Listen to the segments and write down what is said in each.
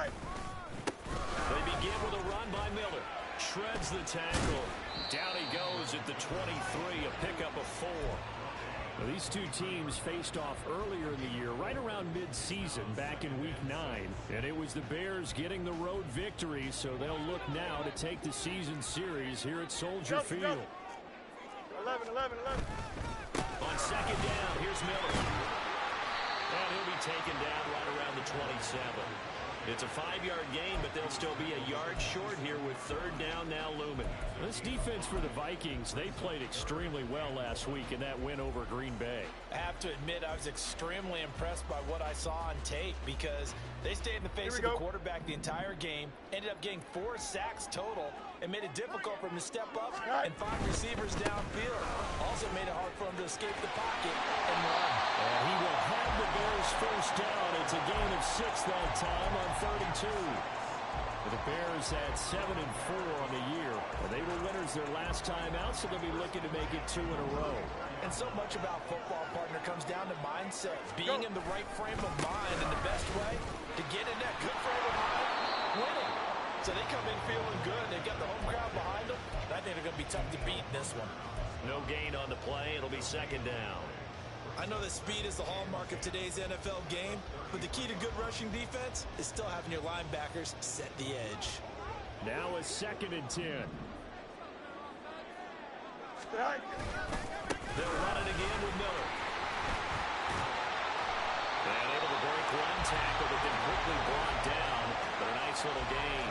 They begin with a run by Miller. Shreds the tackle. Down he goes at the 23, a pickup of 4. Well, these two teams faced off earlier in the year, right around mid-season, back in Week 9. And it was the Bears getting the road victory, so they'll look now to take the season series here at Soldier Field. 11. On second down, here's Miller. And he'll be taken down right around the 27. It's a 5-yard gain, but they'll still be a yard short here with third down now looming. This defense for the Vikings, they played extremely well last week in that win over Green Bay. I have to admit, I was extremely impressed by what I saw on tape because they stayed in the face of the quarterback the entire game, ended up getting 4 sacks total, and made it difficult for him to step up and find receivers downfield. Also made it hard for him to escape the pocket and run. And he will have the Bears first down. It's a gain of 6 that time on 32. The Bears at 7-4 on the year. They were winners their last time out, so they'll be looking to make it 2 in a row. And so much about football, partner, comes down to mindset. Being in the right frame of mind, and the best way to get in that good frame of mind, winning. So they come in feeling good. They've got the home crowd behind them. I think they're going to be tough to beat in this one. No gain on the play. It'll be second down. I know that speed is the hallmark of today's NFL game, but the key to good rushing defense is still having your linebackers set the edge. Now a 2nd and 10. They'll run it again with Miller. And able to break one tackle, but then quickly brought down. But a nice little gain.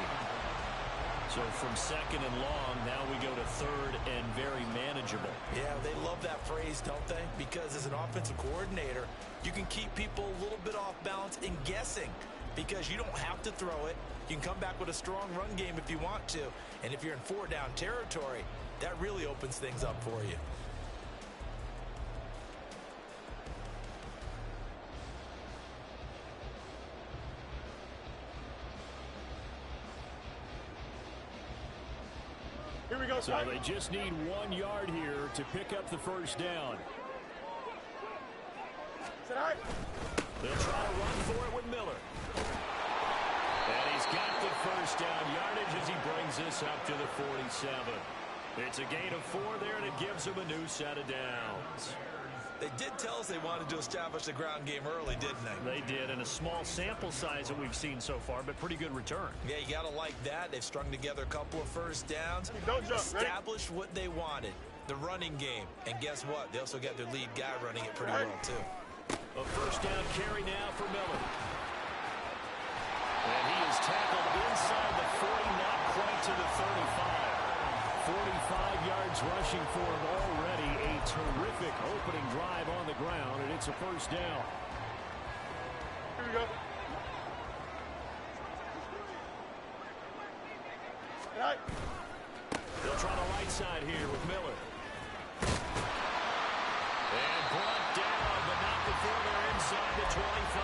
So from 2nd and long, now we go to 3rd and very manageable. Yeah, they love that phrase, don't they? Because as an offensive coordinator, you can keep people a little bit off balance and guessing because you don't have to throw it. You can come back with a strong run game if you want to. And if you're in 4-down territory, that really opens things up for you. Here we go. So they just need 1 yard here to pick up the first down. They'll try to run for it with Miller. And he's got the first down yardage as he brings this up to the 47. It's a gain of 4 there, and it gives them a new set of downs. They did tell us they wanted to establish the ground game early, didn't they? They did, and a small sample size that we've seen so far, but pretty good return. Yeah, you got to like that. They've strung together a couple of first downs. Don't jump, established what they wanted, the running game. And guess what? They also got their lead guy running it pretty well, too. A first down carry now for Miller. And he is tackled inside the 40, not quite to the 35. 45 yards rushing for him already. A terrific opening drive on the ground, and it's a first down. Here we go. They'll try the right side here with Miller. And brought down, but not before they're inside the 25.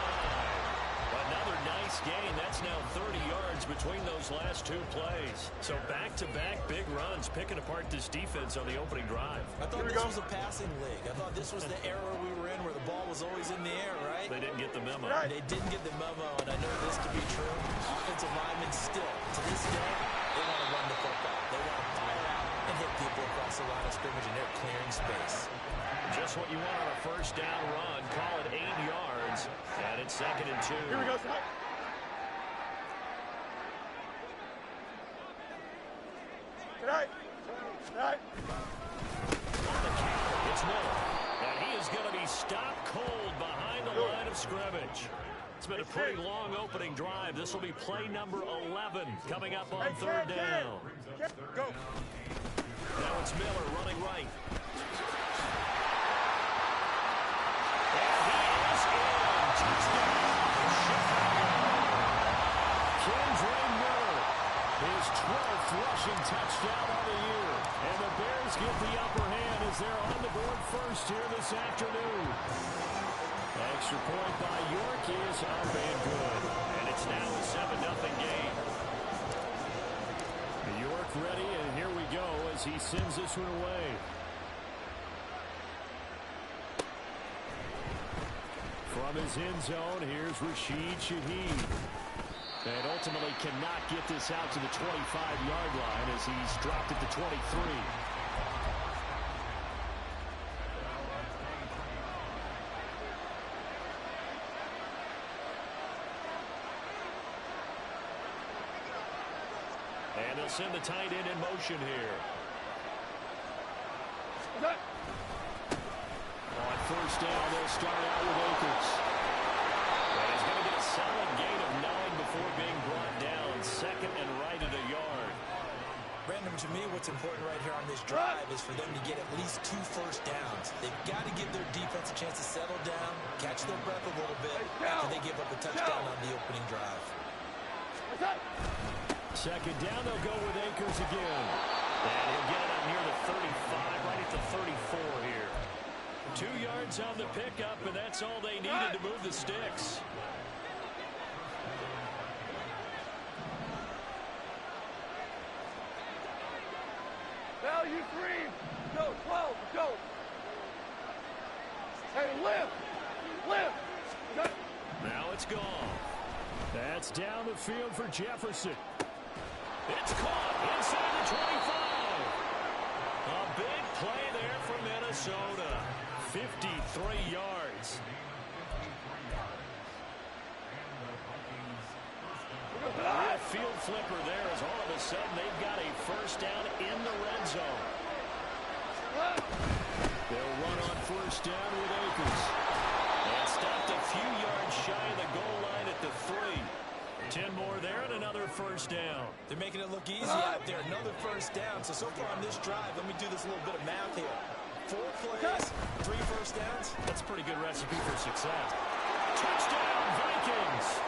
Another nice gain. That's now 30 yards between those last 2 plays. So back-to-back big runs, picking apart this defense on the opening drive. I thought this was a passing league. I thought this was the era we were in where the ball was always in the air, right? They didn't get the memo. They didn't get the memo, and I know this to be true. Offensive linemen still, to this day, they want to run the football. They want to fire out and hit people across the line of scrimmage, and they're clearing space. Just what you want on a first down run. Call it 8 yards. And it's 2nd and 2. Here we go, Scott. Tonight. On the counter, it's Miller. And he is going to be stopped cold behind the line of scrimmage. It's been a pretty long opening drive. This will be play number 11 coming up on 3rd down. Go. Now it's Miller running right. His 12th rushing touchdown of the year. And the Bears get the upper hand as they're on the board first here this afternoon. Extra point by York is up and good. And it's now a 7-0 game. York ready, and here we go as he sends this one away. From his end zone, here's Rashid Shaheed. And ultimately cannot get this out to the 25-yard line as he's dropped at the 23. And they'll send the tight end in motion here. On first down, they'll start out with Akers. And he's going to get a solid gain of 9 before being brought down. Second and right at a yard. Brandon, to me, what's important right here on this drive is for them to get at least 2 first downs. They've got to give their defense a chance to settle down, catch their breath a little bit after they give up a touchdown on the opening drive. Second down, they'll go with Akers again. And he'll get it up near the 35, right at the 34 here. 2 yards on the pickup, and that's all they needed to move the sticks. Value 3. Go, 12. Go. Hey, lift. Lift. Now it's gone. That's down the field for Jefferson. It's caught inside the 25. A big play there from Minnesota. 53 yards. A field flipper there as all of a sudden they've got a first down in the red zone. They'll run on first down with Akers. And stopped a few yards shy of the goal line at the 3. 10 more there and another first down. They're making it look easy out there. Another first down. So far on this drive, let me do this little bit of math here. 4 plays, 3 first downs. That's a pretty good recipe for success. Touchdown, Vikings!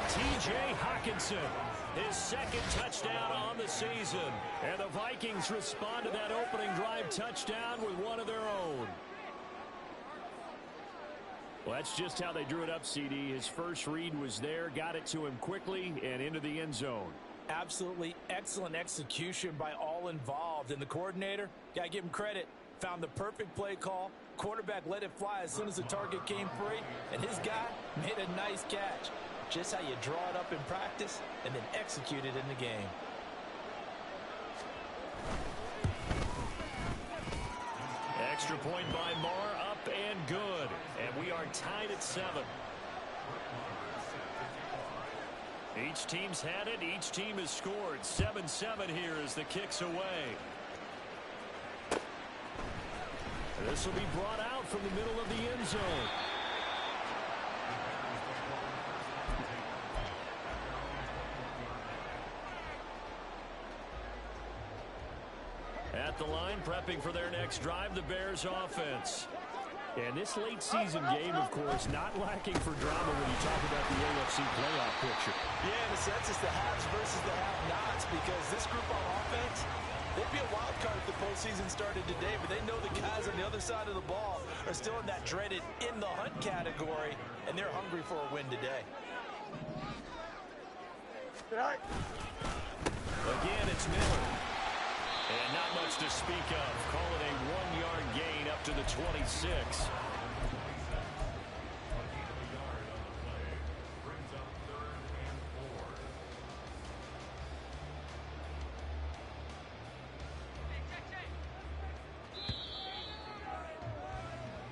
T.J. Hockenson, his second touchdown on the season. And the Vikings respond to that opening drive touchdown with one of their own. Well, that's just how they drew it up, CD. His first read was there, got it to him quickly, and into the end zone. Absolutely excellent execution by all involved. And the coordinator, got to give him credit, found the perfect play call. Quarterback let it fly as soon as the target came free, and his guy made a nice catch. Just how you draw it up in practice and then execute it in the game. Extra point by Marr, up and good. And we are tied at 7. Each team's had it. Each team has scored. 7-7 here as the kick's away. This will be brought out from the middle of the end zone. At the line, prepping for their next drive, the Bears offense. And this late season game, of course, not lacking for drama when you talk about the AFC playoff picture. Yeah, in a sense, it's the haves versus the have-nots, because this group on offense, they'd be a wild card if the postseason started today, but they know the guys on the other side of the ball are still in that dreaded in the hunt category, and they're hungry for a win today. Again, it's Miller. And not much to speak of. Call it a 1-yard gain up to the 26.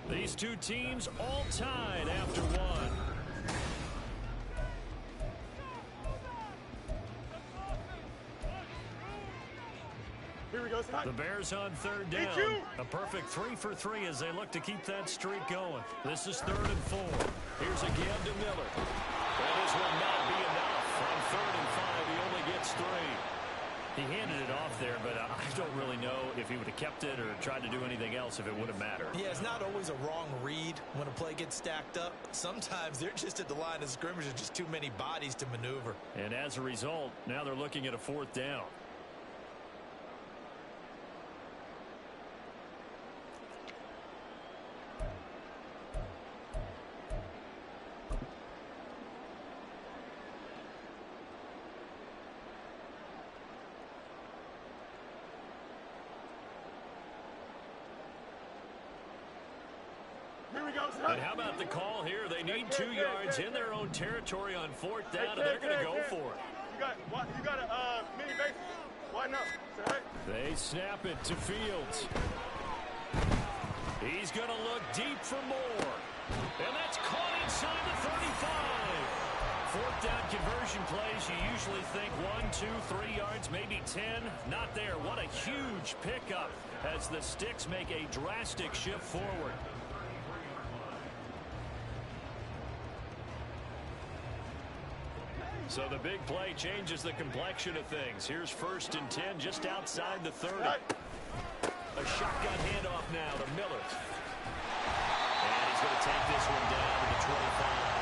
These two teams all tied after one. Here we go. The Bears on third down. A perfect 3 for 3 as they look to keep that streak going. This is 3rd and 4. Here's a give to Miller. Well, this will not be enough. On 3rd and 5, he only gets 3. He handed it off there, but I don't really know if he would have kept it or tried to do anything else if it would have mattered. Yeah, it's not always a wrong read when a play gets stacked up. Sometimes they're just at the line of scrimmage with just too many bodies to maneuver. And as a result, now they're looking at a 4th down. Here we go. And how about the call here? They need 2 yards in their own territory on 4th down, and they're going to go for it. You got a mini base. Widen up. They snap it to Fields. He's going to look deep for more. And that's caught inside the 35. 4th down conversion plays, you usually think 1, 2, 3 yards, maybe 10. Not there. What a huge pickup as the Sticks make a drastic shift forward. So the big play changes the complexion of things. Here's 1st and 10 just outside the 30. A shotgun handoff now to Miller. And he's going to take this one down to the 25.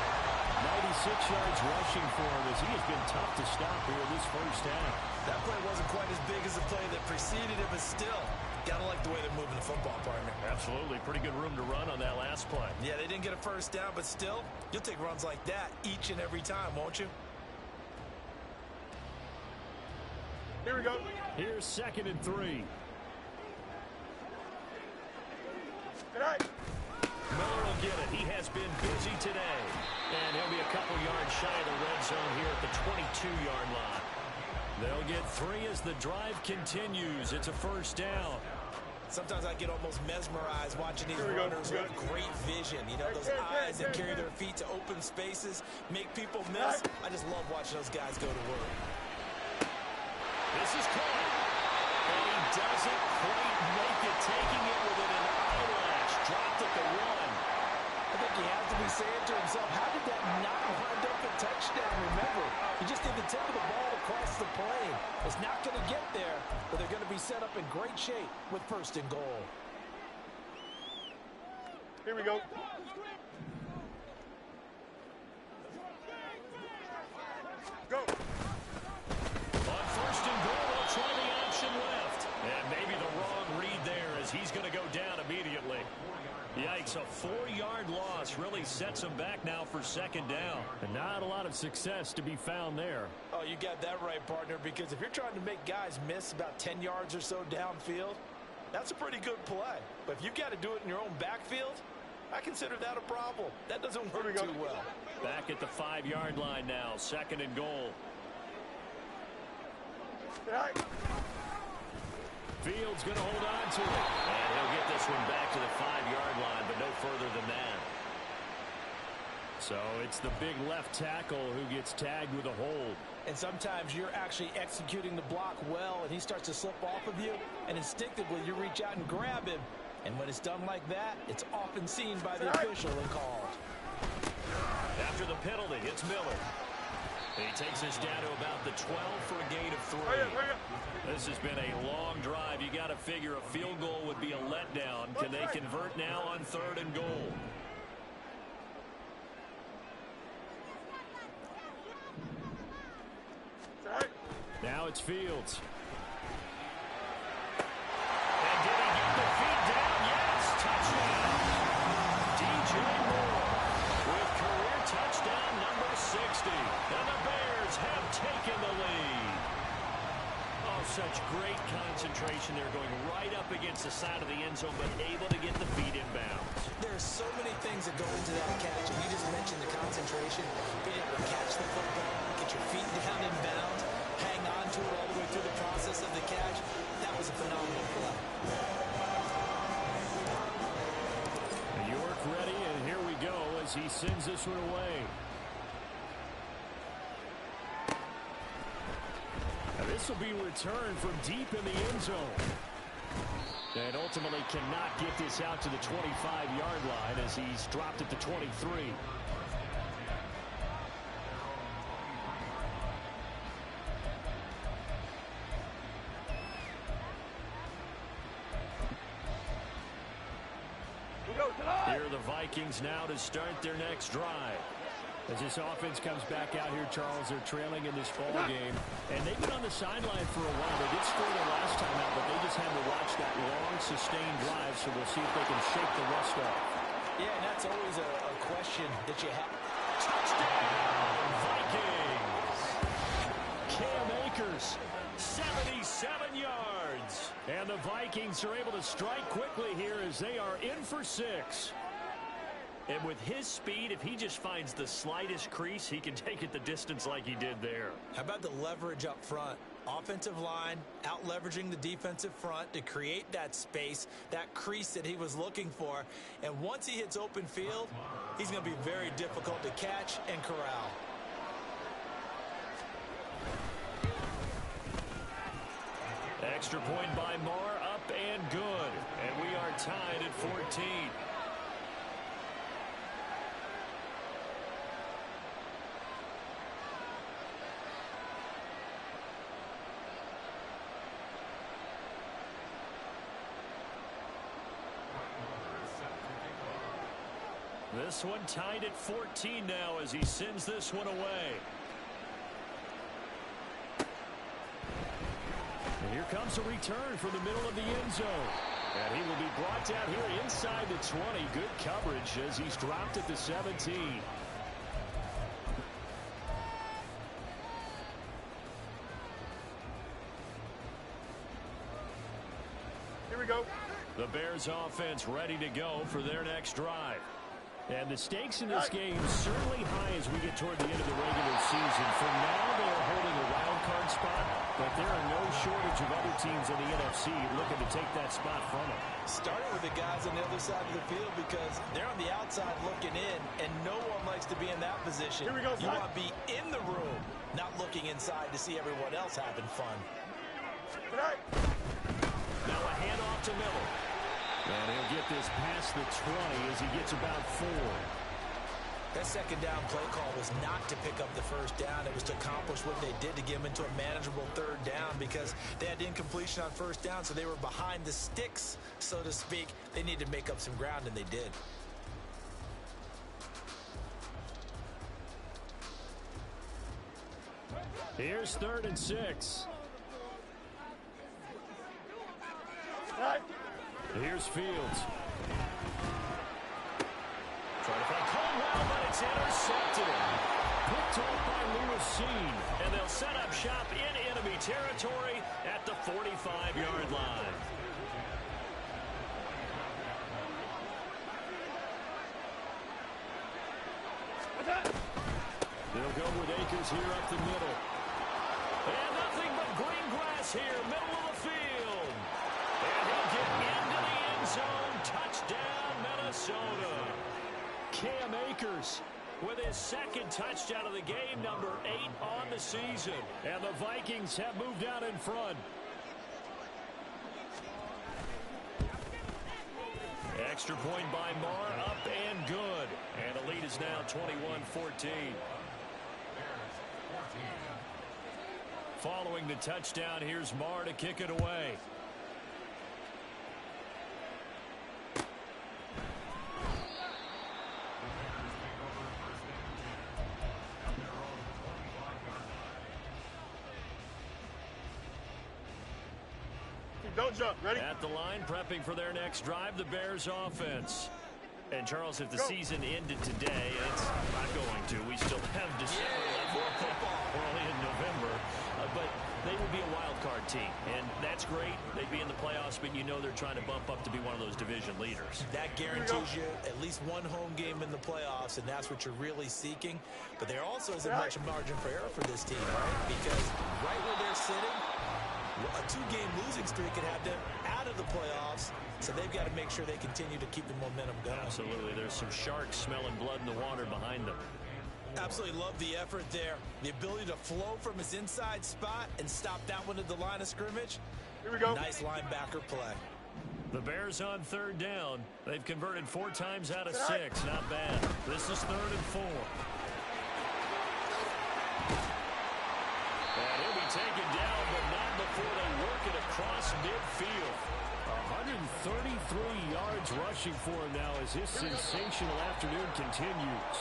96 yards rushing for him as he has been tough to stop here this first half. That play wasn't quite as big as the play that preceded it, but still, gotta like the way they're moving the football, partner. Absolutely. Pretty good room to run on that last play. Yeah, they didn't get a first down, but still, you'll take runs like that each and every time, won't you? Here we go. Here's 2nd and 3. Good night. Miller will get it. He has been busy today. And he'll be a couple yards shy of the red zone here at the 22-yard line. They'll get 3 as the drive continues. It's a 1st down. Sometimes I get almost mesmerized watching these runners with great vision. You know, those eyes that carry their feet to open spaces, make people miss. I just love watching those guys go to work. This is caught. And he doesn't quite make it, taking it within an eyelash. Dropped at the 1. I think he has to be saying to himself, how did that not wind up a touchdown? Remember, he just did the tip of the ball across the plane. It's not going to get there, but they're going to be set up in great shape with 1st and goal. Here we go. Go. On 1st and goal, they'll try the option left. And maybe the wrong read there as he's going to go down immediately. Yikes, a 4-yard loss really sets him back now for 2nd down. And not a lot of success to be found there. Oh, you got that right, partner, because if you're trying to make guys miss about 10 yards or so downfield, that's a pretty good play. But if you got to do it in your own backfield, I consider that a problem. That doesn't work too well. Back at the 5-yard line now, 2nd and goal. Fields going to hold on to it. And he'll get this one back to the 5-yard line, but no further than that. So it's the big left tackle who gets tagged with a hold. And sometimes you're actually executing the block well, and he starts to slip off of you, and instinctively you reach out and grab him. And when it's done like that, it's often seen by the official and called. After the penalty, it's Miller. He takes us down to about the 12 for a gain of 3. This has been a long drive. You got to figure a field goal would be a letdown. Can they convert now on 3rd and goal? Now it's Fields. And did he get the feet down? Yes, touchdown. DJ Moore with career touchdown number 60. And the Bears have taken the lead. Oh, such great concentration there, going right up against the side of the end zone, but able to get the feet inbounds. There's so many things that go into that catch, and you just mentioned the concentration, being able to catch the football, get your feet down in bounds, hang on to it all the way through the process of the catch. That was a phenomenal play. York ready, and here we go as he sends this one away. Now this will be returned from deep in the end zone. And ultimately cannot get this out to the 25-yard line as he's dropped at the 23. Here are the Vikings now to start their next drive. As this offense comes back out here, Charles, they're trailing in this ball game. And they've been on the sideline for a while. They did score the last time out, but they just had to watch that long, sustained drive, so we'll see if they can shake the rust off. Yeah, and that's always a question that you have. Touchdown, Vikings! Cam Akers, 77 yards. And the Vikings are able to strike quickly here as they are in for 6. And with his speed, if he just finds the slightest crease, he can take it the distance like he did there. How about the leverage up front? Offensive line out leveraging the defensive front to create that space, that crease that he was looking for. And once he hits open field, he's going to be very difficult to catch and corral. Extra point by Marr, up and good. And we are tied at 14. This one tied at 14 now as he sends this one away. And here comes a return from the middle of the end zone. And he will be brought down here inside the 20. Good coverage as he's dropped at the 17. Here we go. The Bears offense ready to go for their next drive. And the stakes in this game certainly high as we get toward the end of the regular season. For now, they are holding a wild card spot, but there are no shortage of other teams in the NFC looking to take that spot from them. Starting with the guys on the other side of the field because they're on the outside looking in, and no one likes to be in that position. Here we go, you want to be in the room, not looking inside to see everyone else having fun. Now a handoff to Miller. And he'll get this past the 20 as he gets about 4. That second down play call was not to pick up the first down. It was to accomplish what they did to get them into a manageable third down because they had incompletion on first down, so they were behind the sticks, so to speak. They needed to make up some ground, and they did. Here's 3rd and 6. Here's Fields. Trying to find Caldwell, but it's intercepted. Picked off by Lewis Seen. And they'll set up shop in enemy territory at the 45-yard line. They'll go with Akers here up the middle. And nothing but green grass here, middle of the field. And he'll get into the end zone. Touchdown, Minnesota. Cam Akers with his second touchdown of the game, number 8 on the season. And the Vikings have moved out in front. Extra point by Marr, up and good. And the lead is now 21-14. Following the touchdown, here's Marr to kick it away. Don't jump. Ready? At the line, prepping for their next drive, the Bears offense. And, Charles, if the season ended today, it's not going to. We still have December left. We're only in November. But they would be a wild card team. And that's great. They'd be in the playoffs, but you know they're trying to bump up to be one of those division leaders. That guarantees you at least one home game in the playoffs, and that's what you're really seeking. But there also isn't much margin for error for this team, right? Because right where they're sitting, a 2-game losing streak could have them out of the playoffs, so they've got to make sure they continue to keep the momentum going. Absolutely. There's some sharks smelling blood in the water behind them. Absolutely love the effort there. The ability to flow from his inside spot and stop that one at the line of scrimmage. Here we go. Nice linebacker play. The Bears on 3rd down. They've converted 4 times out of 6. Not bad. This is 3rd and 4. And he'll be taken down, but not before they work it across midfield. 133 yards rushing for him now as his sensational afternoon continues.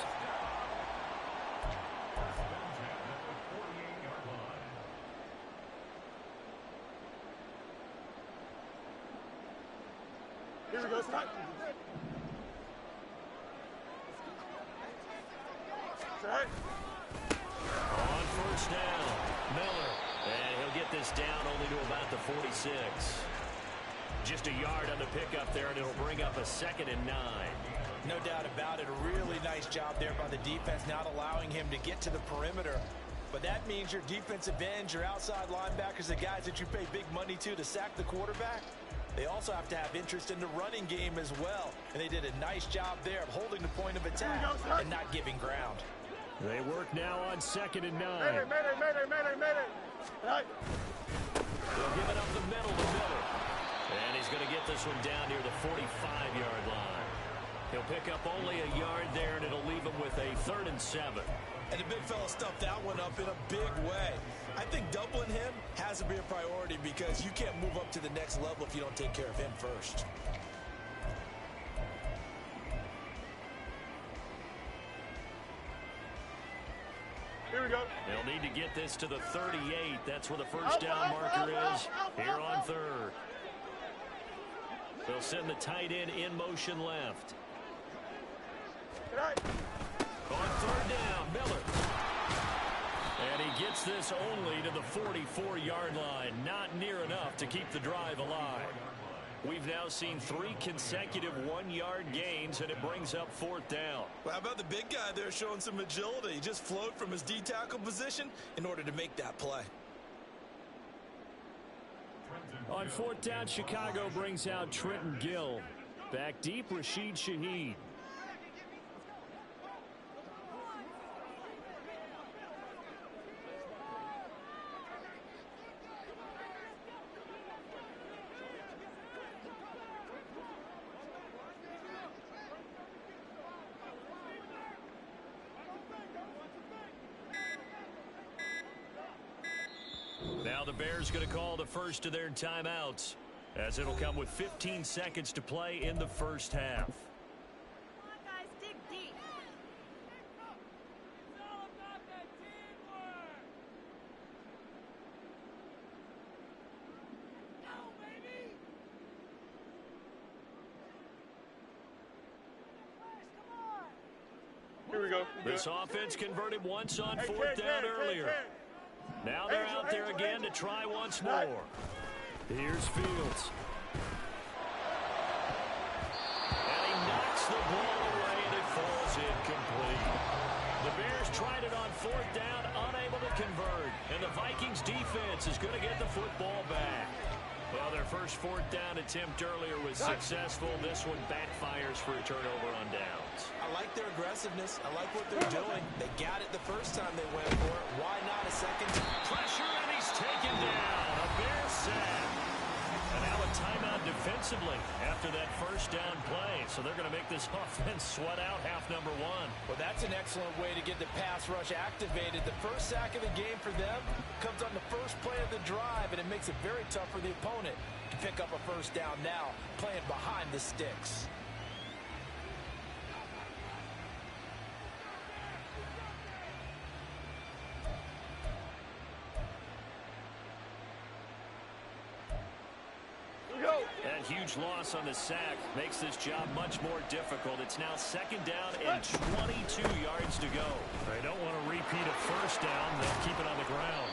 Here we go. Start. Start. On 1st down, Miller. And he'll get this down only to about the 46. Just a yard on the pickup there, and it'll bring up a 2nd and 9. No doubt about it. A really nice job there by the defense, not allowing him to get to the perimeter. But that means your defensive ends, your outside linebackers, the guys that you pay big money to sack the quarterback, they also have to have interest in the running game as well. And they did a nice job there of holding the point of attack and not giving ground. They work now on 2nd and 9. Mayday. Right. They'll give it up the middle to Miller. And he's going to get this one down near the 45-yard line. He'll pick up only a yard there, and it'll leave him with a 3rd and 7. And the big fella stuffed that one up in a big way. I think doubling him has to be a priority because you can't move up to the next level if you don't take care of him first. Here we go. They'll need to get this to the 38. That's where the first down marker is here on 3rd. They'll send the tight end in motion left. Right. On 3rd down, Miller. And he gets this only to the 44-yard line. Not near enough to keep the drive alive. We've now seen 3 consecutive 1-yard gains, and it brings up 4th down. Well, how about the big guy there showing some agility? He just flowed from his D-tackle position in order to make that play. On 4th down, Chicago brings out Trenton Gill. Back deep, Rashid Shaheed. Now the Bears going to call the first of their timeouts, as it'll come with 15 seconds to play in the first half. Come on, guys, dig deep. It's all about that teamwork. Go, baby. Come on. Here we go. This offense converted once on 4th down earlier. Now they're out there again to try once more. Here's Fields. And he knocks the ball away, and it falls incomplete. The Bears tried it on 4th down, unable to convert. And the Vikings defense is going to get the football back. Well, their first 4th down attempt earlier was successful. This one backfires for a turnover on downs. I like their aggressiveness. I like what they're doing. They got it the first time they went for it. Why not a second time? Pressure, and he's taken down. A Bears sack. And now a timeout defensively after that first down play. So they're going to make this offense sweat out half number 1. Well, that's an excellent way to get the pass rush activated. The first sack of the game for them comes on the first play of the drive, and it makes it very tough for the opponent to pick up a first down now, playing behind the sticks. That huge loss on the sack makes this job much more difficult. It's now 2nd down and 22 yards to go. They don't want to repeat a first down. They'll keep it on the ground.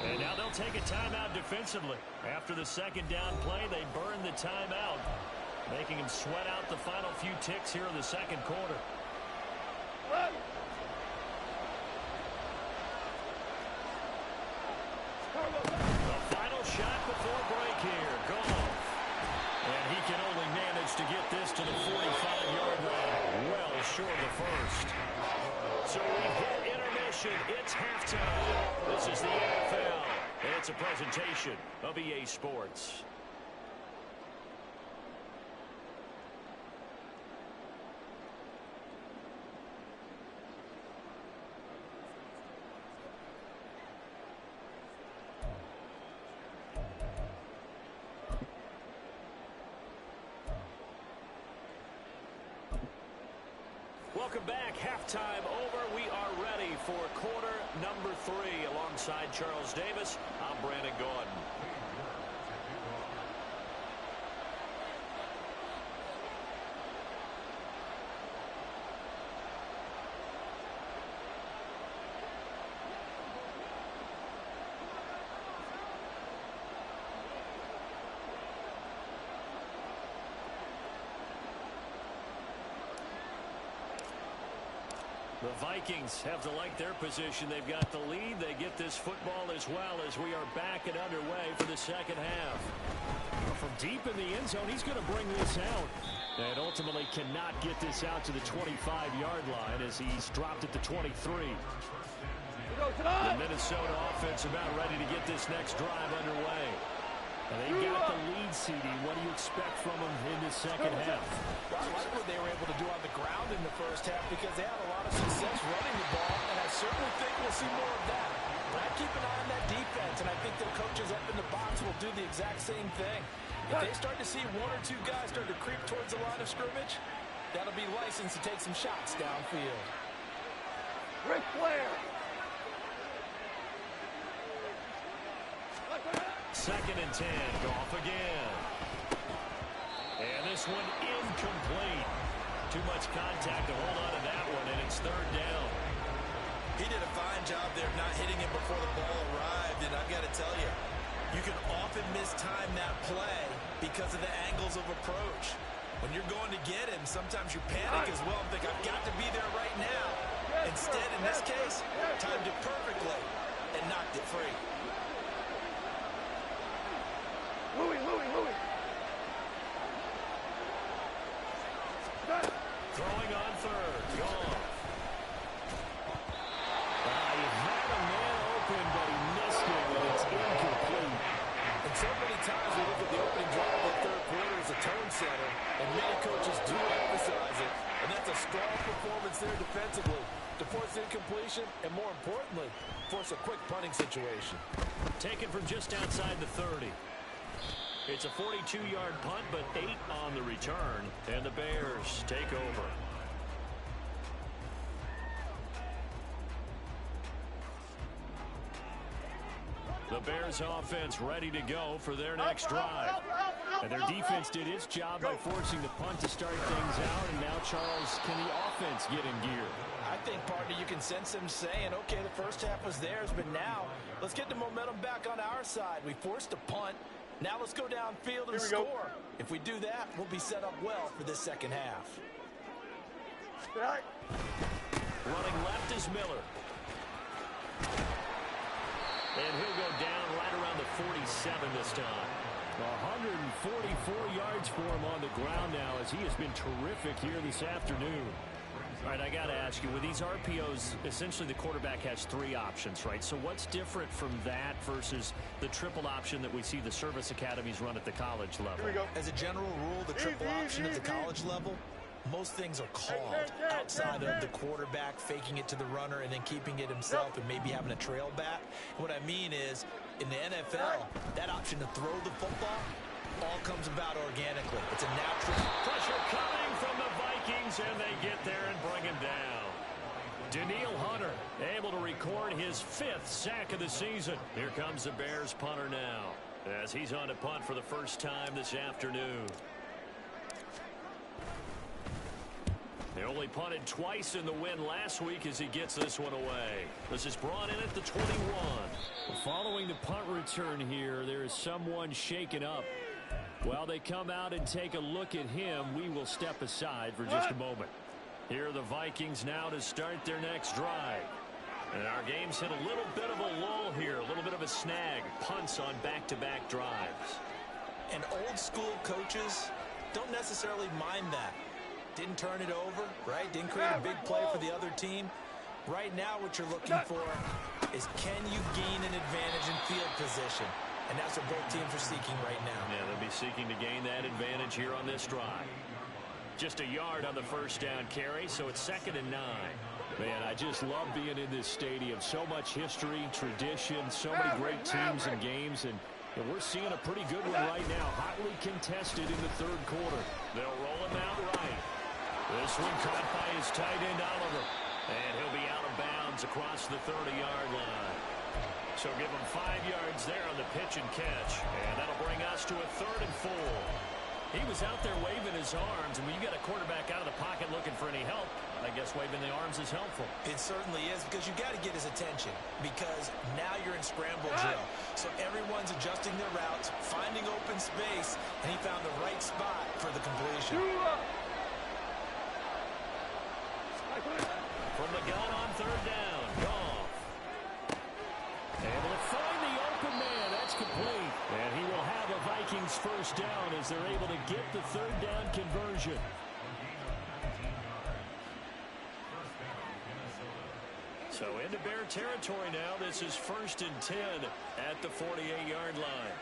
And now they'll take a timeout defensively. After the 2nd down play, they burn the timeout, making them sweat out the final few ticks here in the 2nd quarter. The final shot before break here. Goff. And he can only manage to get this to the 45-yard line. Well short of the first. So we've hit intermission. It's halftime. This is the NFL. And it's a presentation of EA Sports. Welcome back. Halftime over. We are ready for quarter number 3. Alongside Charles Davis, I'm Brandon Gordon. The Vikings have to like their position. They've got the lead. They get this football as well as we are back and underway for the second half. From deep in the end zone, he's going to bring this out. And ultimately cannot get this out to the 25-yard line as he's dropped it to 23. The Minnesota offense about ready to get this next drive underway. And they got the lead, CD. What do you expect from them in the second half? Well, I like what they were able to do on the ground in the first half because they had a lot of success running the ball, and I certainly think we'll see more of that. But I keep an eye on that defense, and I think their coaches up in the box will do the exact same thing. If they start to see one or two guys start to creep towards the line of scrimmage, that'll be license to take some shots downfield. Ric Flair. Second and 10. Goff again. And this one incomplete. Too much contact to hold on to that one, and it's third down. He did a fine job there of not hitting him before the ball arrived, and I've got to tell you, you can often mistime that play because of the angles of approach. When you're going to get him, sometimes you panic as well and think, I've got to be there right now. Instead, in this case, timed it perfectly and knocked it free. Louis. Throwing on third. Gone. He had a man open, but he missed it, and it's incomplete. And so many times we look at the opening drive of the third quarter as a tone setter, and many coaches do emphasize it. And that's a strong performance there defensively to force incompletion and, more importantly, force a quick punting situation. Taken from just outside the 30. It's a 42-yard punt, but 8 on the return, and the Bears take over. The Bears offense ready to go for their next drive. And their defense did its job by forcing the punt to start things out, and now, Charles, can the offense get in gear? I think, partner, you can sense them saying, okay, the first half was theirs, but now let's get the momentum back on our side. We forced a punt. Now let's go downfield and score. If we do that, we'll be set up well for this second half. Running left is Miller. And he'll go down right around the 47 this time. 144 yards for him on the ground now as he has been terrific here this afternoon. All right, I got to ask you, with these RPOs, essentially the quarterback has 3 options, right? So what's different from that versus the triple option that we see the service academies run at the college level? Here we go. As a general rule, the triple option at the college level, most things are called outside of the quarterback faking it to the runner and then keeping it himself and maybe having a trail back. What I mean is, in the NFL, that option to throw the football all comes about organically. It's a natural. Pressure coming from the Vikings, and they get there and bring him down. Daniil Hunter able to record his 5th sack of the season. Here comes the Bears punter now as he's on to punt for the first time this afternoon. They only punted twice in the win last week as he gets this one away. This is brought in at the 21. Following the punt return here, there is someone shaken up. While they come out and take a look at him, we will step aside for just a moment. Here are the Vikings now to start their next drive. And our game's hit a little bit of a lull here, a little bit of a snag. Punts on back-to-back drives. And old school coaches don't necessarily mind that. Didn't turn it over, right? Didn't create a big play for the other team. Right now what you're looking for is, can you gain an advantage in field position? And that's what both teams are seeking right now. Yeah, they'll be seeking to gain that advantage here on this drive. Just a yard on the first down carry, so it's 2nd and 9. Man, I just love being in this stadium. So much history, tradition, so many great teams and games, and we're seeing a pretty good one right now. Hotly contested in the third quarter. They'll roll him out right. This one caught by his tight end, Oliver. And he'll be out of bounds across the 30-yard line. So give him 5 yards there on the pitch and catch. And that'll bring us to a 3rd and 4. He was out there waving his arms, and when you got a quarterback out of the pocket looking for any help, I guess waving the arms is helpful. It certainly is, because you got to get his attention, because now you're in scramble drill. So everyone's adjusting their routes, finding open space, and he found the right spot for the completion. From the gun on third down. Goff. Able to find the open man. That's complete. And he will have a Vikings first down as they're able to get the third down conversion. So into Bear territory now. This is 1st and 10 at the 48-yard line.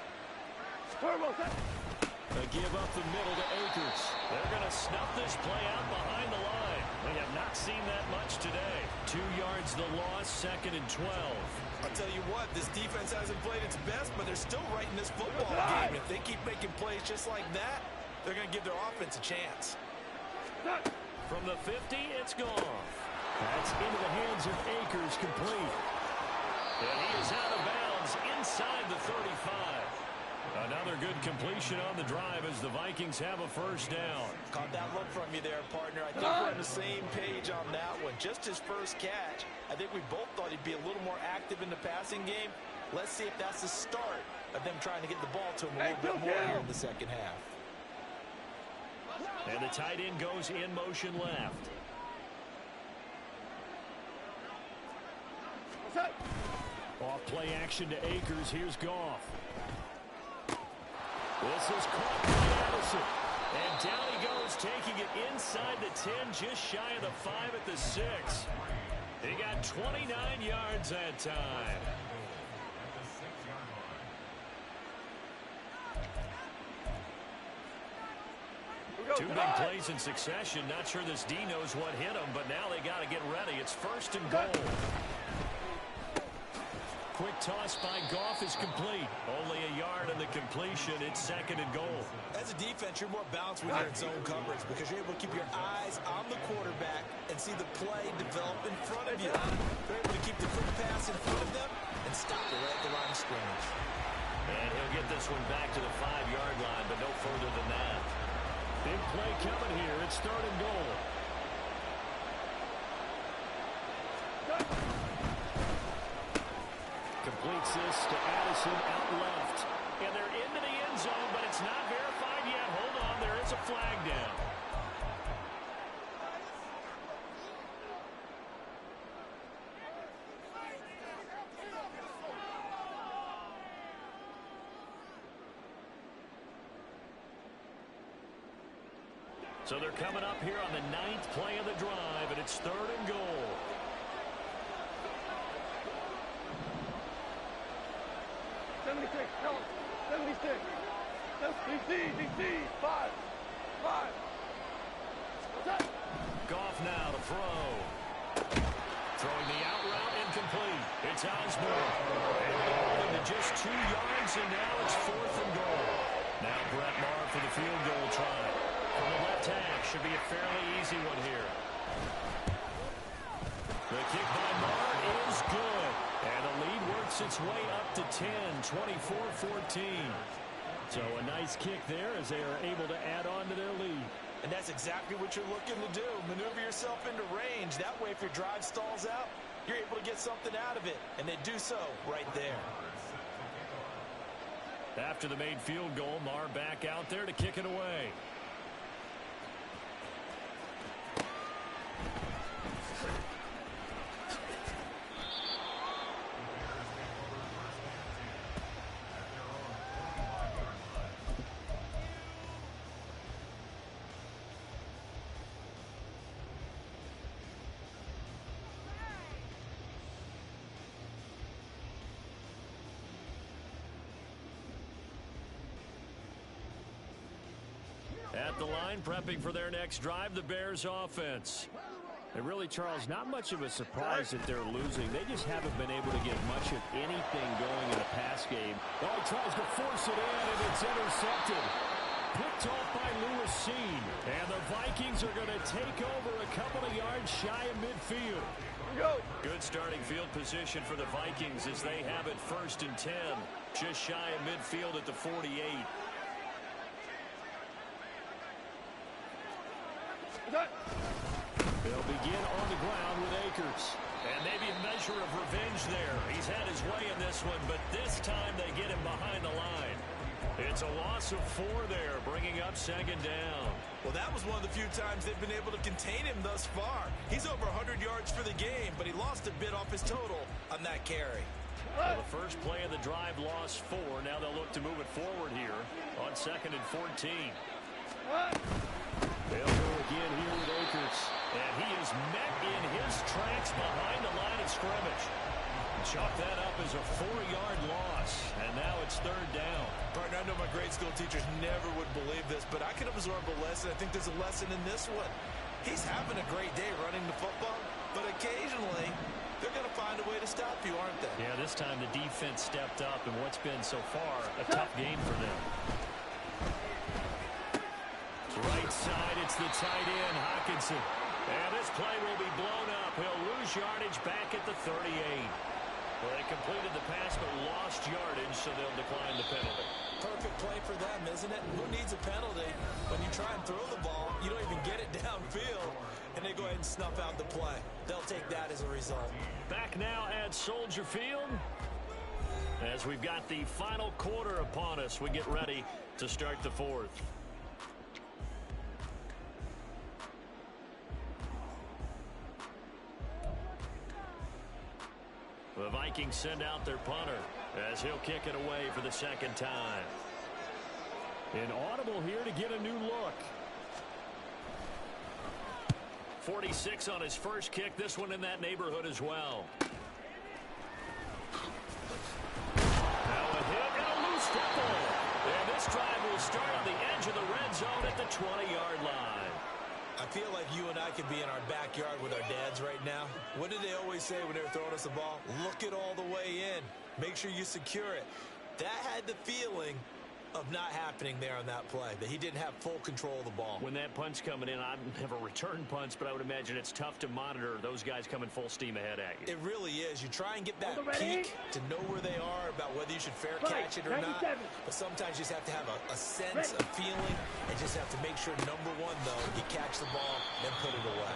They give up the middle to Akers. They're going to snuff this play out behind the line. We have not seen that much today. 2 yards the loss, 2nd and 12. I'll tell you what, this defense hasn't played its best, but they're still right in this football game. If they keep making plays just like that, they're going to give their offense a chance. From the 50, it's Goff. That's into the hands of Akers, complete. And he is out of bounds inside the 35. Another good completion on the drive as the Vikings have a first down. Caught that look from you there, partner. I think we're on the same page on that one. Just his first catch. I think we both thought he'd be a little more active in the passing game. Let's see if that's the start of them trying to get the ball to him a little bit more here in the second half. And the tight end goes in motion left. Off play action to Akers. Here's Goff. This is caught by Addison. And down he goes, taking it inside the 10, just shy of the 5 at the 6. He got 29 yards that time. Two big plays in succession. Not sure this D knows what hit him, but now they got to get ready. It's 1st and goal. Quick toss by Goff is complete. Only a yard in the completion. It's 2nd and goal. As a defense, you're more balanced when you're in zone coverage because you're able to keep your eyes on the quarterback and see the play develop in front of you. You're able to keep the quick pass in front of them and stop it right at the line of scrimmage. And he'll get this one back to the 5-yard line, but no further than that. Big play coming here. It's 3rd and goal. Completes this to Addison out left. And they're into the end zone, but it's not verified yet. Hold on, there is a flag down. So they're coming up here on the 9th play of the drive, and it's 3rd and goal. Goff now to throw. Throwing the out route incomplete. It's Osborne. Able to hold him to just 2 yards, and now it's 4th and goal. Now Brett Maher for the field goal try. From the left hash, should be a fairly easy one here. The kick by Maher is good. And the lead works its way up to 10, 24-14. So a nice kick there as they are able to add on to their lead. And that's exactly what you're looking to do. Maneuver yourself into range. That way, if your drive stalls out, you're able to get something out of it. And they do so right there. After the made field goal, Maher back out there to kick it away. At the line, prepping for their next drive, the Bears offense. And really, Charles, not much of a surprise that they're losing. They just haven't been able to get much of anything going in a pass game. Oh, he tries to force it in, and it's intercepted. Picked off by Lewis Seen. And the Vikings are going to take over a couple of yards shy of midfield. Good starting field position for the Vikings as they have it 1st and 10. Just shy of midfield at the 48. They'll begin on the ground with Akers. And maybe a measure of revenge there. He's had his way in this one, but this time they get him behind the line. It's a loss of 4 there, bringing up second down. Well, that was one of the few times they've been able to contain him thus far. He's over 100 yards for the game, but he lost a bit off his total on that carry. Well, the first play of the drive lost 4. Now they'll look to move it forward here on 2nd and 14. They'll go again here with Akers. And he is met in his tracks behind the line of scrimmage. Chalk that up as a 4-yard loss. And now it's 3rd down. Partner, I know my grade school teachers never would believe this, but I can absorb a lesson. I think there's a lesson in this one. He's having a great day running the football, but occasionally they're going to find a way to stop you, aren't they? Yeah, this time the defense stepped up in what's been so far a tough game for them. Right side, it's the tight end, Hockenson. And this play will be blown up. He'll lose yardage back at the 38. Well, they completed the pass but lost yardage, so they'll decline the penalty. Perfect play for them, isn't it? Who needs a penalty when you try and throw the ball, you don't even get it downfield, and they go ahead and snuff out the play. They'll take that as a result. Back now at Soldier Field as we've got the final quarter upon us. We get ready to start the 4th. The Vikings send out their punter as he'll kick it away for the 2nd time. An audible here to get a new look. 46 on his first kick. This one in that neighborhood as well. Now a hit and a loose football. And this drive will start on the edge of the red zone at the 20-yard line. I feel like you and I could be in our backyard with our dads right now. What did they always say when they were throwing us the ball? Look it all the way in. Make sure you secure it. That had the feeling of not happening there on that play, that he didn't have full control of the ball. When that punch coming in, I've never returned punch, but I would imagine it's tough to monitor those guys coming full steam ahead at you. It really is. You try and get that peek to know where they are, about whether you should fair catch it or not. But sometimes you just have to have a sense, a feeling, and just have to make sure, number one, though, you catch the ball and put it away.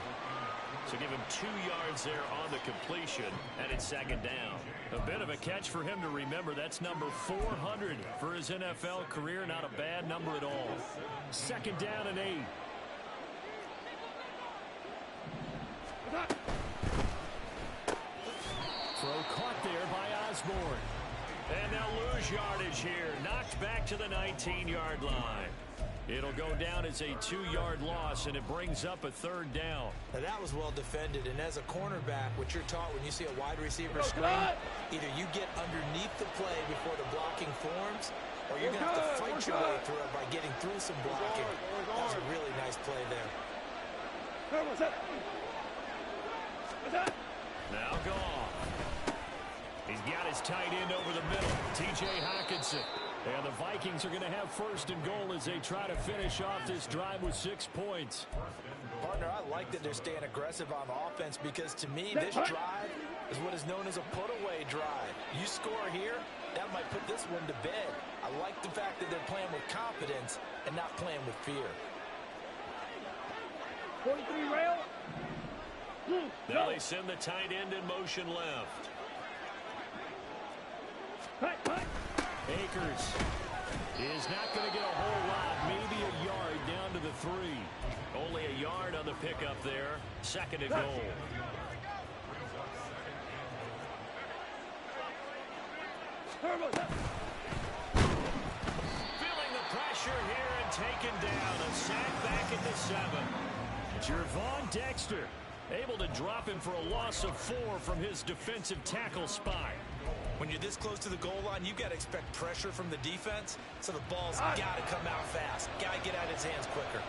So give him 2 yards there on the completion, and it's 2nd down. A bit of a catch for him to remember. That's number 400 for his NFL career. Not a bad number at all. 2nd down and 8. Throw caught there by Osborne. And they'll lose yardage here. Knocked back to the 19-yard line. It'll go down as a 2-yard loss, and it brings up a 3rd down. Now that was well defended, and as a cornerback, what you're taught when you see a wide receiver screen, either you get underneath the play before the blocking forms, or you're going to have to fight your way through it by getting through some blocking. That was a really nice play there. Now gone. He's got his tight end over the middle, T.J. Hockenson. And the Vikings are going to have 1st and goal as they try to finish off this drive with 6 points. Partner, I like that they're staying aggressive on offense because, to me, this drive is what is known as a put-away drive. You score here, that might put this one to bed. I like the fact that they're playing with confidence and not playing with fear. 43 rail. Now they send the tight end in motion left. Akers is not going to get a whole lot, maybe a yard down to the 3. Only a yard on the pickup there. 2nd and goal. Feeling the pressure here and taken down. A sack back at the 7. Jervon Dexter able to drop him for a loss of 4 from his defensive tackle spot. When you're this close to the goal line, you've got to expect pressure from the defense, so the ball's got to come out fast. Got to get out of his hands quicker.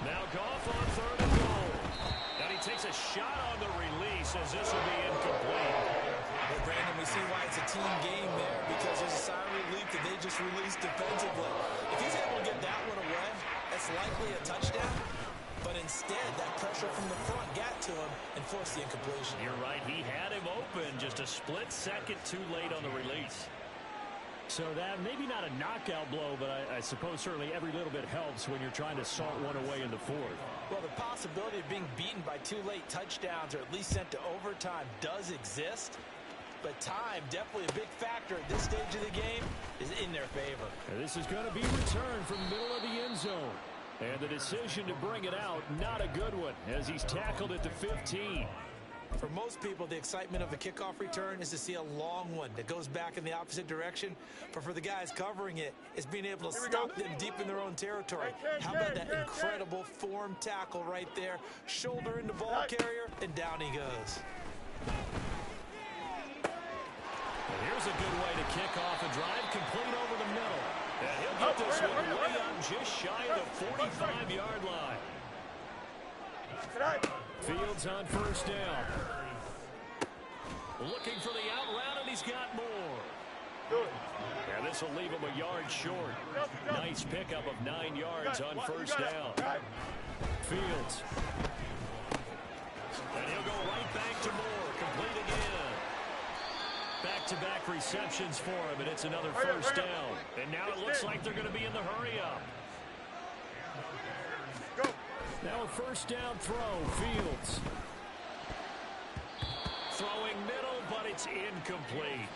Now Goff on 3rd and goal. And he takes a shot on the release as this will be incomplete. Well, Brandon, we see why it's a team game there, because there's a sigh of relief that they just released defensively. If he's able to get that one away, that's likely a touchdown. But instead, that pressure from the front got to him and forced the incompletion. You're right. He had him open. Just a split second too late on the release. So that maybe not a knockout blow, but I suppose certainly every little bit helps when you're trying to salt one away in the 4th. Well, the possibility of being beaten by 2 late touchdowns or at least sent to overtime does exist. but time, definitely a big factor at this stage of the game, is in their favor. And this is going to be returned from the middle of the end zone. And the decision to bring it out, not a good one, as he's tackled at the 15. For most people, the excitement of a kickoff return is to see a long one that goes back in the opposite direction. But for the guys covering it, it's being able to stop them deep in their own territory. How about that incredible form tackle right there? Shoulder in the ball carrier, and down he goes. And here's a good way to kick off a drive, complete over the middle. And he'll get this one way up just shy of the 45-yard line. Fields on first down. Looking for the out route, and he's got more. And this will leave him a yard short. Nice pickup of 9 yards on first down. Fields. And he'll go right back to Moore. Complete again. Back-to-back receptions for him, and it's another first down. And now it looks like they're going to be in the hurry-up. Now a first down throw, Fields. Throwing middle, but it's incomplete.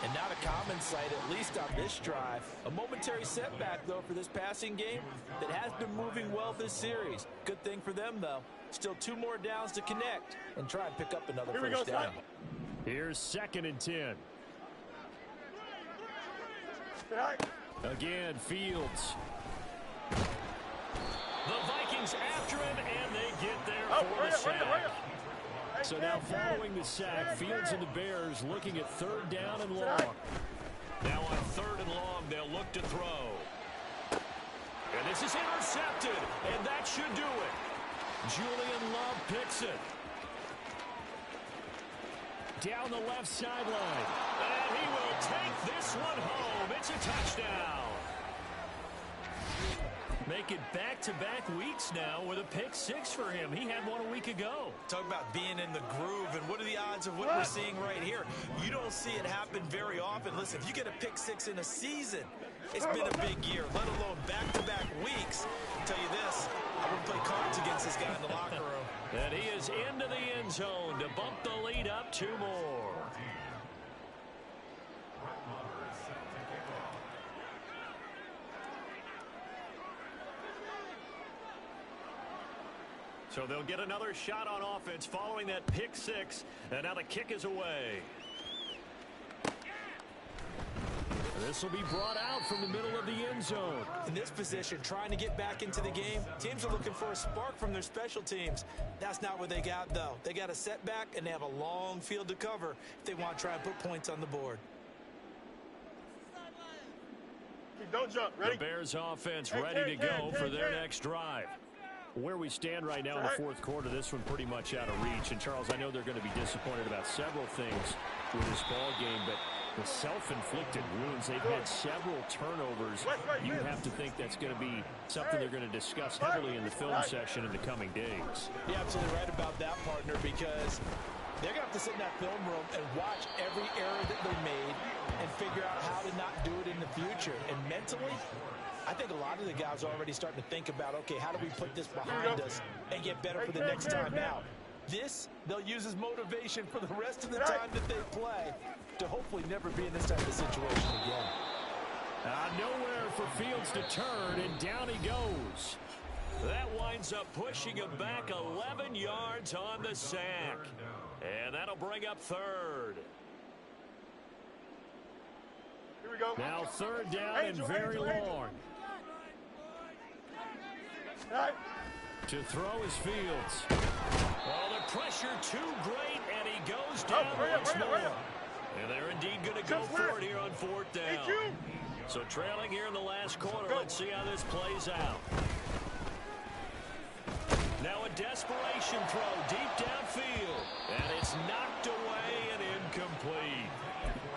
And not a common sight, at least on this drive. A momentary setback, though, for this passing game that has been moving well this series. Good thing for them, though. Still 2 more downs to connect and try and pick up another first down. Here's 2nd and 10. Again, Fields. The Vikings after him, and they get there for the sack. So now following the sack, Fields and the Bears looking at 3rd down and long. Now on 3rd and long, they'll look to throw. And this is intercepted, and that should do it. Julian Love picks it. Down the left sideline. And he will take this one home. It's a touchdown. Make it back-to-back weeks now with a pick 6 for him. He had one a week ago. Talk about being in the groove, and what are the odds of what we're seeing right here? You don't see it happen very often. Listen, if you get a pick 6 in a season, it's been a big year, let alone back-to-back weeks. I'll tell you this, I wouldn't play cards against this guy in the locker room. And he is into the end zone to bump the lead up 2 more. So they'll get another shot on offense following that pick 6. And now the kick is away. This will be brought out from the middle of the end zone. In this position, trying to get back into the game, teams are looking for a spark from their special teams. That's not what they got, though. They got a setback, and they have a long field to cover if they want to try and put points on the board. Don't jump. Ready? The Bears offense ready to go for their next drive. Where we stand right now in the 4th quarter, this one pretty much out of reach. And, Charles, I know they're going to be disappointed about several things with this ball game, but the self-inflicted wounds, they've had several turnovers. You have to think that's going to be something they're going to discuss heavily in the film session in the coming days. You're absolutely right about that, partner, because they're going to have to sit in that film room and watch every error that they made and figure out how to not do it in the future. And mentally, I think a lot of the guys are already starting to think about, okay, how do we put this behind us and get better for the next time out? This, they'll use as motivation for the rest of the time that they play to hopefully never be in this type of situation again. Nowhere for Fields to turn, and down he goes. That winds up pushing him back 11 yards on the sack. And that'll bring up 3rd. Here we go. Now 3rd down and very long. To throw is Fields. Well, the pressure too great, and he goes down once more. And they're indeed going to go for it here on 4th down. So trailing here in the last quarter. Let's see how this plays out. Now a desperation throw deep downfield. And it's knocked away and incomplete.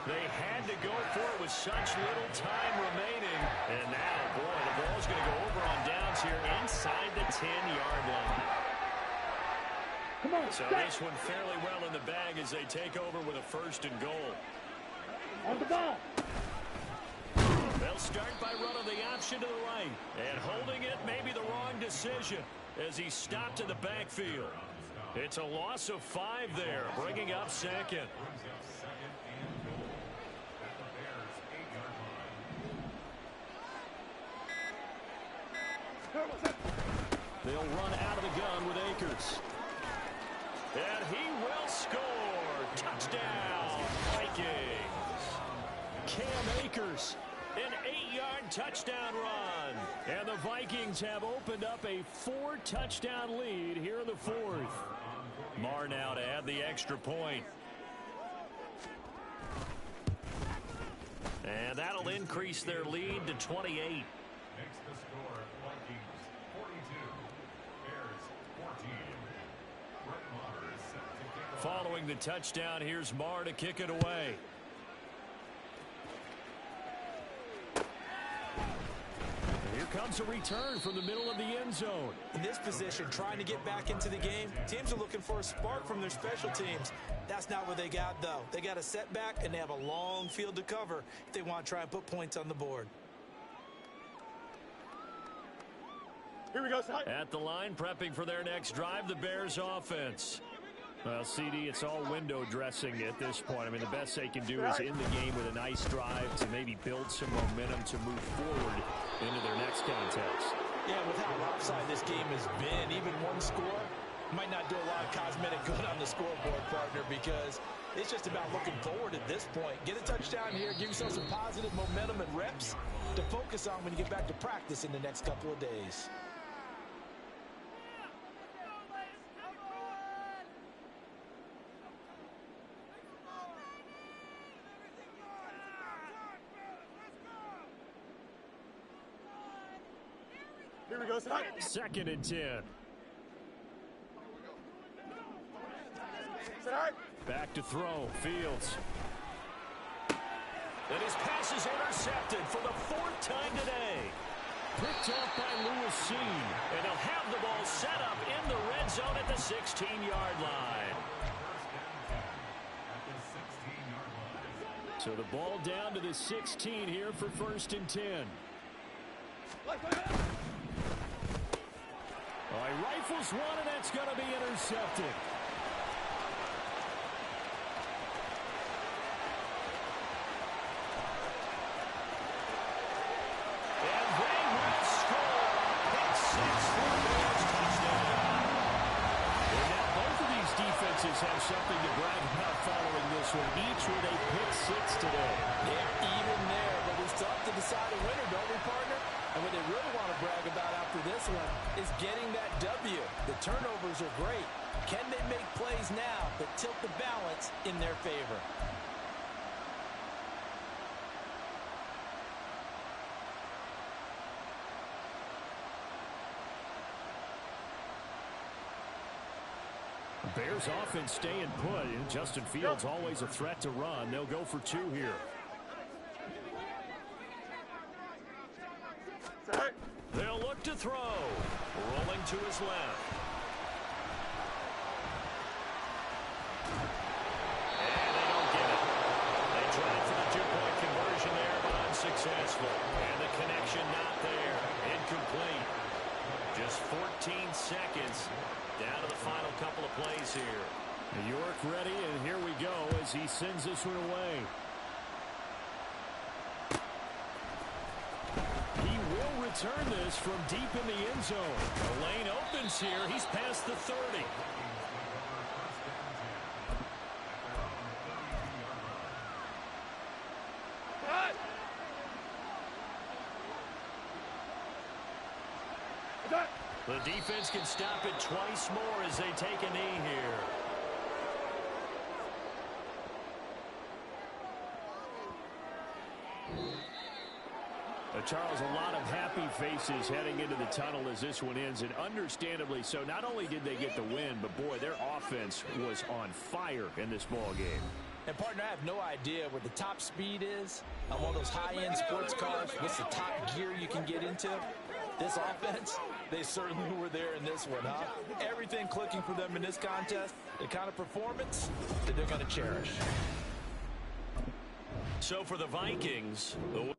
They had to go for it with such little time remaining. And now, boy, the ball's going to go over on downs here inside the 10-yard line. Come on, so this one fairly well in the bag as they take over with a 1st and goal. On the ball. They'll start by running the option to the right. And holding it may be the wrong decision as he stopped in the backfield. It's a loss of 5 there, bringing up second. They'll run out of the gun with Akers. And he will score. Touchdown, Vikings. Cam Akers, an 8-yard touchdown run. And the Vikings have opened up a 4-touchdown lead here in the 4th. Marr now to add the extra point. And that'll increase their lead to 28. Following the touchdown, here's Marr to kick it away. Here comes a return from the middle of the end zone. In this position, trying to get back into the game, teams are looking for a spark from their special teams. That's not what they got, though. They got a setback, and they have a long field to cover if they want to try and put points on the board. Here we go, Ty. At the line, prepping for their next drive, the Bears offense. Well, CD, it's all window dressing at this point. I mean, the best they can do is in the game with a nice drive to maybe build some momentum to move forward into their next contest. Yeah, with how lopsided this game has been, even one score might not do a lot of cosmetic good on the scoreboard, partner, because it's just about looking forward at this point. Get a touchdown here, give yourself some positive momentum and reps to focus on when you get back to practice in the next couple of days. Here we go, Ty. 2nd and 10. Back to throw. Fields. And his pass is intercepted for the 4th time today. Picked off by Lewis Seen. And he'll have the ball set up in the red zone at the 16-yard line. So the ball down to the 16 here for 1st and 10. All right, rifles one, and that's going to be intercepted. And they will score. Pick 6 for the Bears touchdown. And now both of these defenses have something to brag about following this one, each with a pick 6 today. Yeah, even there, but it's tough to decide a winner, don't we, partner? And what they really want to brag about after this one is getting that W. The turnovers are great. Can they make plays now that tilt the balance in their favor? The Bears offense staying put. Justin Fields always a threat to run. They'll go for 2 here. They'll look to throw. Rolling to his left. And they don't get it. They tried for the 2-point conversion there, but unsuccessful. And the connection not there. Incomplete. Just 14 seconds down to the final couple of plays here. York ready, and here we go as he sends this one away. Return this from deep in the end zone. The lane opens here. He's past the 30. The defense can stop it twice more as they take a knee here. Charles, a lot of happy faces heading into the tunnel as this one ends, and understandably so. Not only did they get the win, but boy, their offense was on fire in this ball game. And partner, I have no idea what the top speed is on one of those high-end sports cars. What's the top gear you can get into? This offense, they certainly were there in this one, huh? Everything clicking for them in this contest, the kind of performance that they're going to cherish. So for the Vikings, the